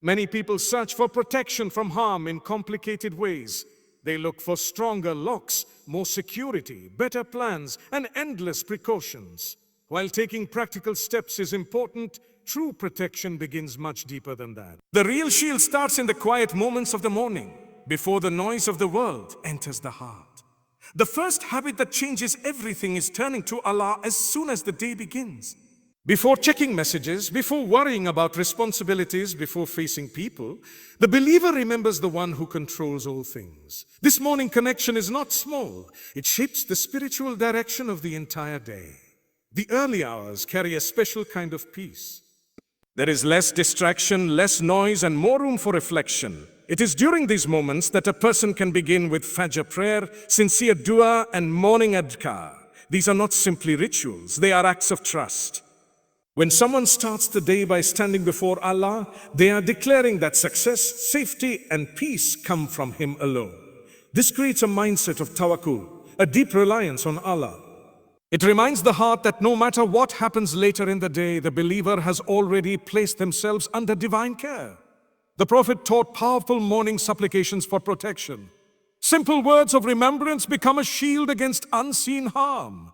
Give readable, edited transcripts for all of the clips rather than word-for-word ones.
Many people search for protection from harm in complicated ways. They look for stronger locks, more security, better plans, and endless precautions. While taking practical steps is important, true protection begins much deeper than that. The real shield starts in the quiet moments of the morning, before the noise of the world enters the heart. The first habit that changes everything is turning to Allah as soon as the day begins. Before checking messages, before worrying about responsibilities, before facing people, the believer remembers the one who controls all things. This morning connection is not small. It shapes the spiritual direction of the entire day. The early hours carry a special kind of peace. There is less distraction, less noise, and more room for reflection. It is during these moments that a person can begin with Fajr prayer, sincere dua, and morning adhkar. These are not simply rituals, they are acts of trust. When someone starts the day by standing before Allah, they are declaring that success, safety, and peace come from Him alone. This creates a mindset of tawakkul, a deep reliance on Allah. It reminds the heart that no matter what happens later in the day, the believer has already placed themselves under divine care. The Prophet taught powerful morning supplications for protection. Simple words of remembrance become a shield against unseen harm.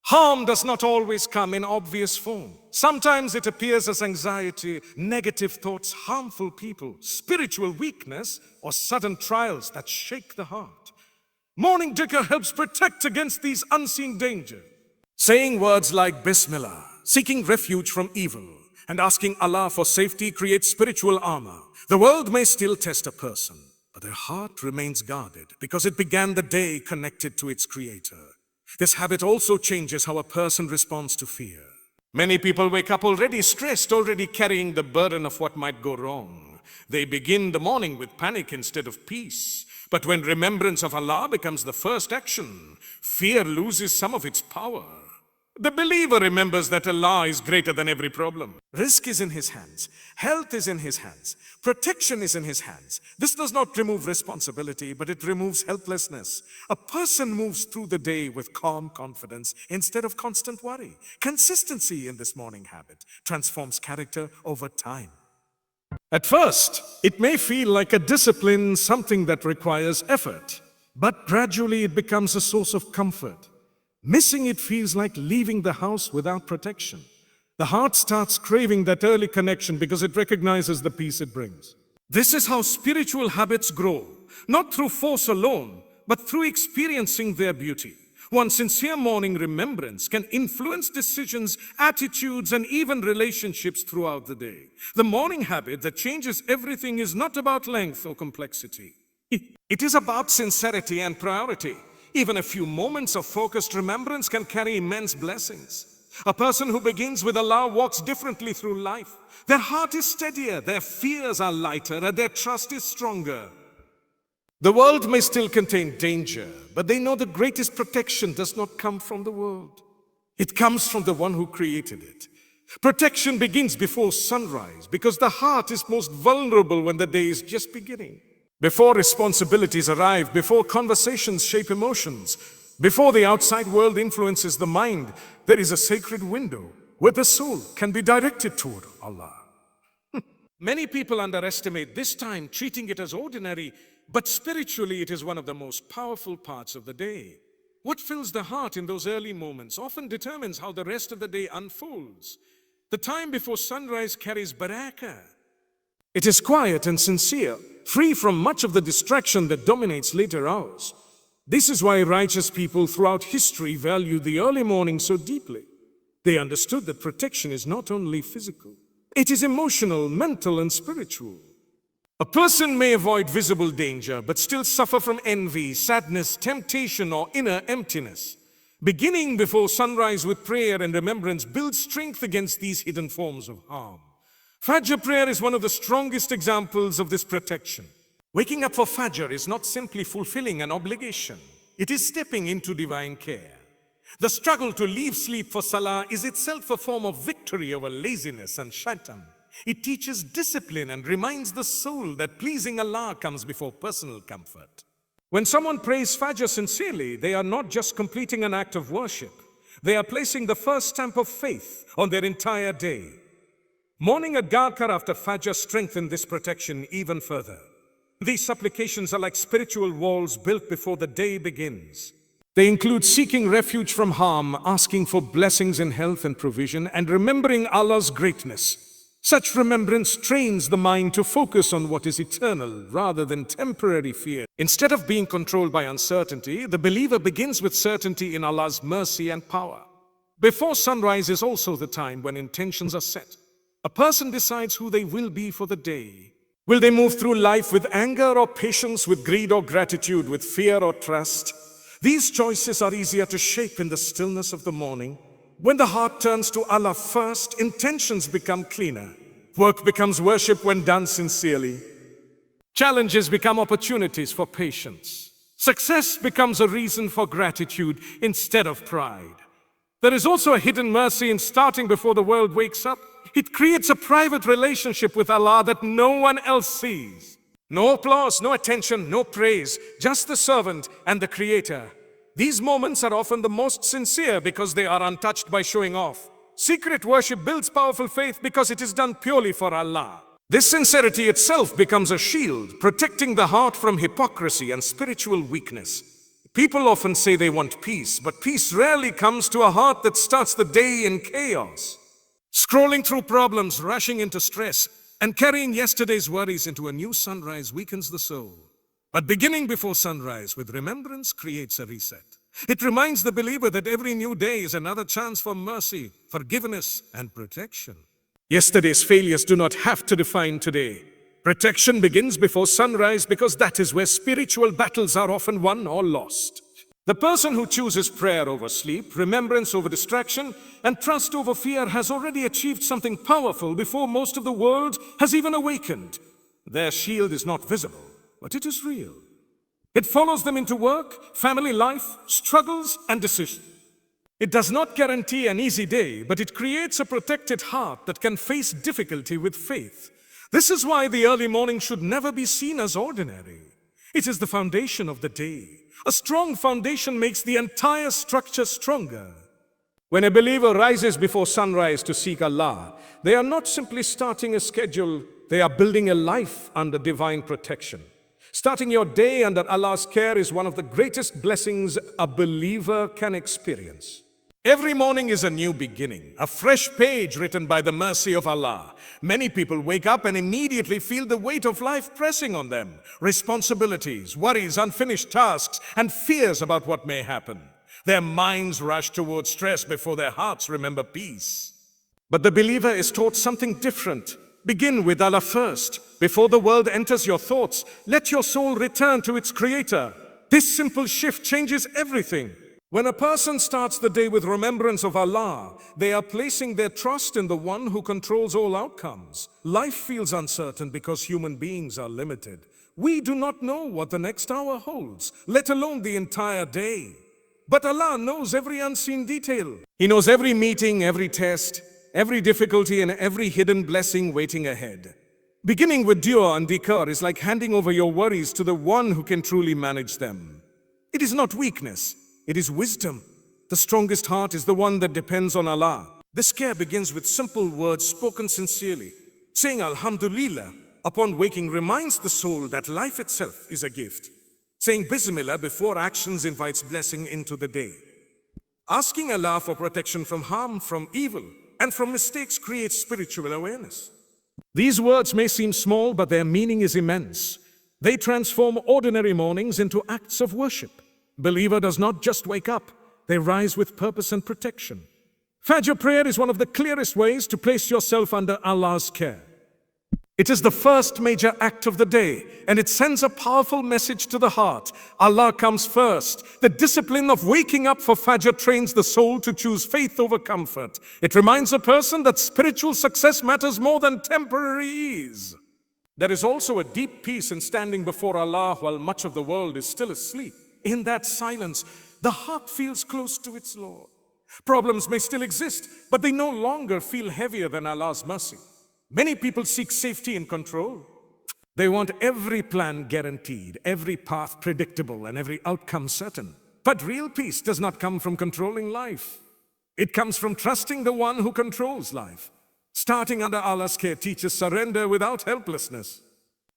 Harm does not always come in obvious form. Sometimes it appears as anxiety, negative thoughts, harmful people, spiritual weakness, or sudden trials that shake the heart. Morning dhikr helps protect against these unseen dangers. Saying words like Bismillah, seeking refuge from evil, and asking Allah for safety creates spiritual armor. The world may still test a person, but their heart remains guarded because it began the day connected to its Creator. This habit also changes how a person responds to fear. Many people wake up already stressed, already carrying the burden of what might go wrong. They begin the morning with panic instead of peace. But when remembrance of Allah becomes the first action, fear loses some of its power. The believer remembers that Allah is greater than every problem. Risk is in His hands. Health is in His hands. Protection is in His hands. This does not remove responsibility, but it removes helplessness. A person moves through the day with calm confidence instead of constant worry. Consistency in this morning habit transforms character over time. At first, it may feel like a discipline, something that requires effort, but gradually it becomes a source of comfort. Missing it feels like leaving the house without protection. The heart starts craving that early connection because it recognizes the peace it brings. This is how spiritual habits grow, not through force alone, but through experiencing their beauty. One sincere morning remembrance can influence decisions, attitudes, and even relationships throughout the day. The morning habit that changes everything is not about length or complexity. It is about sincerity and priority. Even a few moments of focused remembrance can carry immense blessings. A person who begins with Allah walks differently through life. Their heart is steadier, their fears are lighter, and their trust is stronger. The world may still contain danger, but they know the greatest protection does not come from the world. It comes from the one who created it. Protection begins before sunrise because the heart is most vulnerable when the day is just beginning. Before responsibilities arrive, before conversations shape emotions, before the outside world influences the mind, there is a sacred window where the soul can be directed toward Allah. Many people underestimate this time, treating it as ordinary, but spiritually it is one of the most powerful parts of the day. What fills the heart in those early moments often determines how the rest of the day unfolds. The time before sunrise carries barakah. It is quiet and sincere, free from much of the distraction that dominates later hours. This is why righteous people throughout history value the early morning so deeply. They understood that protection is not only physical, it is emotional, mental, and spiritual. A person may avoid visible danger, but still suffer from envy, sadness, temptation, or inner emptiness. Beginning before sunrise with prayer and remembrance builds strength against these hidden forms of harm. Fajr prayer is one of the strongest examples of this protection. Waking up for Fajr is not simply fulfilling an obligation. It is stepping into divine care. The struggle to leave sleep for Salah is itself a form of victory over laziness and shaitan. It teaches discipline and reminds the soul that pleasing Allah comes before personal comfort. When someone prays Fajr sincerely, they are not just completing an act of worship. They are placing the first stamp of faith on their entire day. Morningadhkar after Fajr strengthen this protection even further. These supplications are like spiritual walls built before the day begins. They include seeking refuge from harm, asking for blessings in health and provision, and remembering Allah's greatness. Such remembrance trains the mind to focus on what is eternal rather than temporary fear. Instead of being controlled by uncertainty, the believer begins with certainty in Allah's mercy and power. Before sunrise is also the time when intentions are set. A person decides who they will be for the day. Will they move through life with anger or patience, with greed or gratitude, with fear or trust? These choices are easier to shape in the stillness of the morning. When the heart turns to Allah first, intentions become cleaner. Work becomes worship when done sincerely. Challenges become opportunities for patience. Success becomes a reason for gratitude instead of pride. There is also a hidden mercy in starting before the world wakes up. It creates a private relationship with Allah that no one else sees. No applause, no attention, no praise, just the servant and the Creator. These moments are often the most sincere because they are untouched by showing off. Secret worship builds powerful faith because it is done purely for Allah. This sincerity itself becomes a shield, protecting the heart from hypocrisy and spiritual weakness. People often say they want peace, but peace rarely comes to a heart that starts the day in chaos. Scrolling through problems, rushing into stress, and carrying yesterday's worries into a new sunrise weakens the soul. But beginning before sunrise with remembrance creates a reset. It reminds the believer that every new day is another chance for mercy, forgiveness, and protection. Yesterday's failures do not have to define today. Protection begins before sunrise because that is where spiritual battles are often won or lost. The person who chooses prayer over sleep, remembrance over distraction, and trust over fear has already achieved something powerful before most of the world has even awakened. Their shield is not visible, but it is real. It follows them into work, family life, struggles, and decisions. It does not guarantee an easy day, but it creates a protected heart that can face difficulty with faith. This is why the early morning should never be seen as ordinary. It is the foundation of the day. A strong foundation makes the entire structure stronger. When a believer rises before sunrise to seek Allah, they are not simply starting a schedule, they are building a life under divine protection. Starting your day under Allah's care is one of the greatest blessings a believer can experience. Every morning is a new beginning, a fresh page written by the mercy of Allah. Many people wake up and immediately feel the weight of life pressing on them. Responsibilities, worries, unfinished tasks, and fears about what may happen. Their minds rush towards stress before their hearts remember peace. But the believer is taught something different. Begin with Allah first. Before the world enters your thoughts, let your soul return to its Creator. This simple shift changes everything. When a person starts the day with remembrance of Allah, they are placing their trust in the one who controls all outcomes. Life feels uncertain because human beings are limited. We do not know what the next hour holds, let alone the entire day. But Allah knows every unseen detail. He knows every meeting, every test, every difficulty, and every hidden blessing waiting ahead. Beginning with dua and dhikr is like handing over your worries to the one who can truly manage them. It is not weakness. It is wisdom. The strongest heart is the one that depends on Allah. This care begins with simple words spoken sincerely. Saying Alhamdulillah upon waking reminds the soul that life itself is a gift. Saying Bismillah before actions invites blessing into the day. Asking Allah for protection from harm, from evil, and from mistakes creates spiritual awareness. These words may seem small, but their meaning is immense. They transform ordinary mornings into acts of worship. Believer does not just wake up, they rise with purpose and protection. Fajr prayer is one of the clearest ways to place yourself under Allah's care. It is the first major act of the day, and it sends a powerful message to the heart. Allah comes first. The discipline of waking up for Fajr trains the soul to choose faith over comfort. It reminds a person that spiritual success matters more than temporary ease. There is also a deep peace in standing before Allah while much of the world is still asleep. In that silence, the heart feels close to its Lord. Problems may still exist, but they no longer feel heavier than Allah's mercy. Many people seek safety and control. They want every plan guaranteed, every path predictable, and every outcome certain. But real peace does not come from controlling life. It comes from trusting the one who controls life. Starting under Allah's care teaches surrender without helplessness.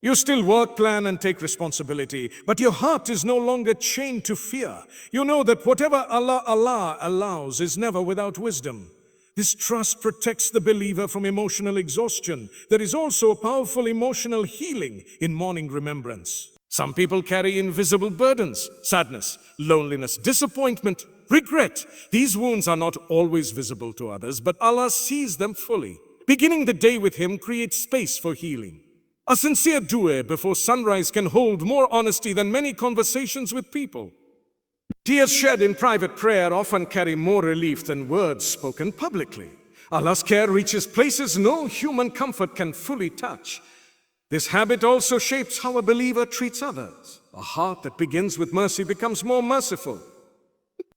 You still work, plan, and take responsibility, but your heart is no longer chained to fear. You know that whatever Allah allows is never without wisdom. This trust protects the believer from emotional exhaustion. There is also a powerful emotional healing in morning remembrance. Some people carry invisible burdens, sadness, loneliness, disappointment, regret. These wounds are not always visible to others, but Allah sees them fully. Beginning the day with Him creates space for healing. A sincere dua before sunrise can hold more honesty than many conversations with people. Tears shed in private prayer often carry more relief than words spoken publicly. Allah's care reaches places no human comfort can fully touch. This habit also shapes how a believer treats others. A heart that begins with mercy becomes more merciful.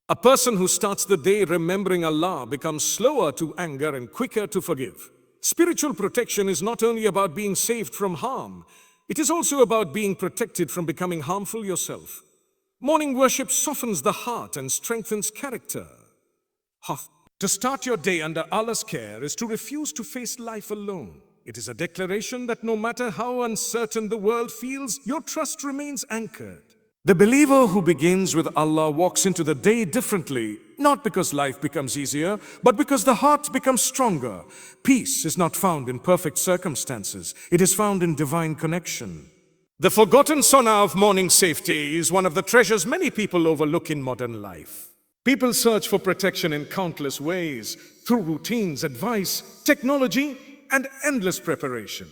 A person who starts the day remembering Allah becomes slower to anger and quicker to forgive. Spiritual protection is not only about being saved from harm, it is also about being protected from becoming harmful yourself. Morning worship softens the heart and strengthens character. To start your day under Allah's care is to refuse to face life alone. It is a declaration that no matter how uncertain the world feels, your trust remains anchored. The believer who begins with Allah walks into the day differently, not because life becomes easier, but because the heart becomes stronger. Peace is not found in perfect circumstances. It is found in divine connection. The forgotten sunnah of morning safety is one of the treasures many people overlook in modern life. People search for protection in countless ways, through routines, advice, technology, and endless preparation,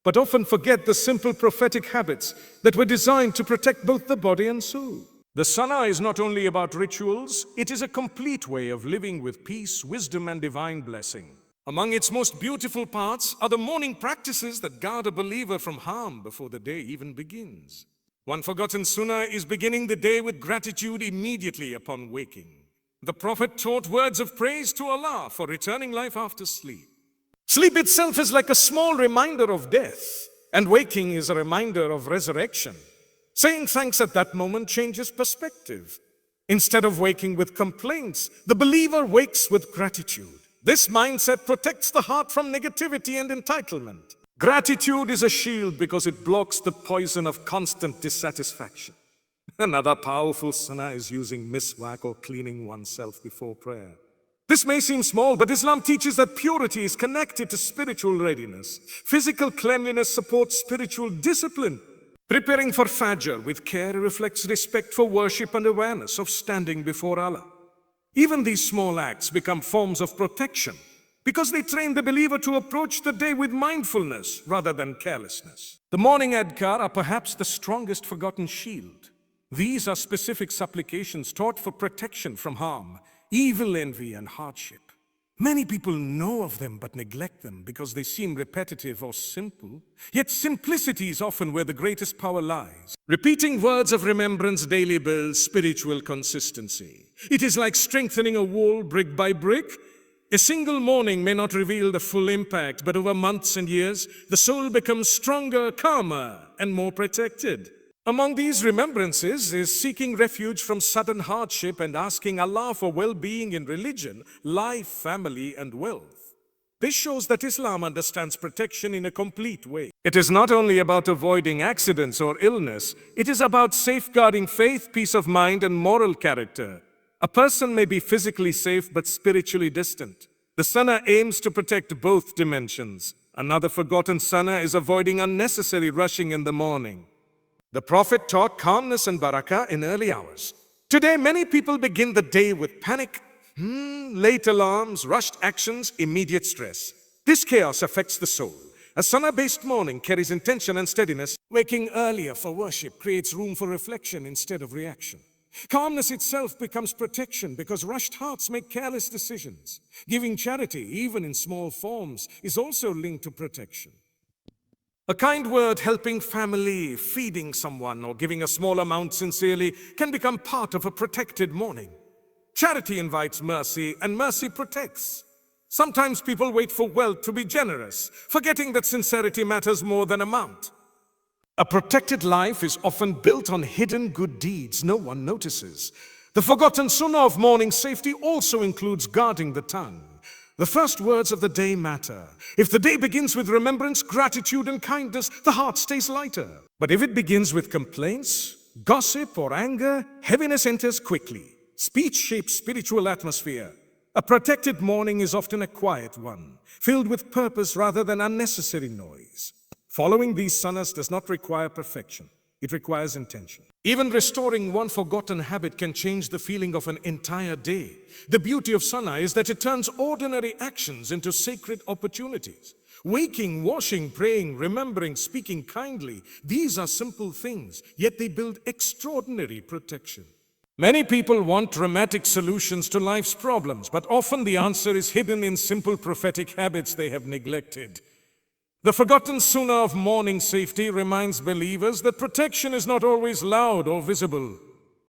but often forget the simple prophetic habits that were designed to protect both the body and soul. The sunnah is not only about rituals, it is a complete way of living with peace, wisdom, and divine blessing. Among its most beautiful parts are the morning practices that guard a believer from harm before the day even begins. One forgotten sunnah is beginning the day with gratitude immediately upon waking. The Prophet taught words of praise to Allah for returning life after sleep. Sleep itself is like a small reminder of death, and waking is a reminder of resurrection. Saying thanks at that moment changes perspective. Instead of waking with complaints, the believer wakes with gratitude. This mindset protects the heart from negativity and entitlement. Gratitude is a shield because it blocks the poison of constant dissatisfaction. Another powerful sunnah is using miswak or cleaning oneself before prayer. This may seem small, but Islam teaches that purity is connected to spiritual readiness. Physical cleanliness supports spiritual discipline. Preparing for Fajr with care reflects respect for worship and awareness of standing before Allah. Even these small acts become forms of protection because they train the believer to approach the day with mindfulness rather than carelessness. The morning adhkar are perhaps the strongest forgotten shield. These are specific supplications taught for protection from harm, evil, envy, and hardship. Many people know of them but neglect them because they seem repetitive or simple. Yet simplicity is often where the greatest power lies. Repeating words of remembrance daily builds spiritual consistency. It is like strengthening a wall brick by brick. A single morning may not reveal the full impact, but over months and years, the soul becomes stronger, calmer, and more protected. Among these remembrances is seeking refuge from sudden hardship and asking Allah for well-being in religion, life, family, and wealth. This shows that Islam understands protection in a complete way. It is not only about avoiding accidents or illness, it is about safeguarding faith, peace of mind, and moral character. A person may be physically safe but spiritually distant. The sunnah aims to protect both dimensions. Another forgotten sunnah is avoiding unnecessary rushing in the morning. The Prophet taught calmness and barakah in early hours. Today, many people begin the day with panic, late alarms, rushed actions, immediate stress. This chaos affects the soul. A sunnah-based morning carries intention and steadiness. Waking earlier for worship creates room for reflection instead of reaction. Calmness itself becomes protection because rushed hearts make careless decisions. Giving charity, even in small forms, is also linked to protection. A kind word, helping family, feeding someone, or giving a small amount sincerely can become part of a protected morning. Charity invites mercy, and mercy protects. Sometimes people wait for wealth to be generous, forgetting that sincerity matters more than amount. A protected life is often built on hidden good deeds no one notices. The forgotten sunnah of morning safety also includes guarding the tongue. The first words of the day matter. If the day begins with remembrance, gratitude, and kindness, the heart stays lighter. But if it begins with complaints, gossip, or anger, heaviness enters quickly. Speech shapes spiritual atmosphere. A protected morning is often a quiet one, filled with purpose rather than unnecessary noise. Following these sunnahs does not require perfection. It requires intention. Even restoring one forgotten habit can change the feeling of an entire day. The beauty of sunnah is that it turns ordinary actions into sacred opportunities. Waking, washing, praying, remembering, speaking kindly, these are simple things, yet they build extraordinary protection. Many people want dramatic solutions to life's problems, but often the answer is hidden in simple prophetic habits they have neglected. The forgotten sunnah of morning safety reminds believers that protection is not always loud or visible.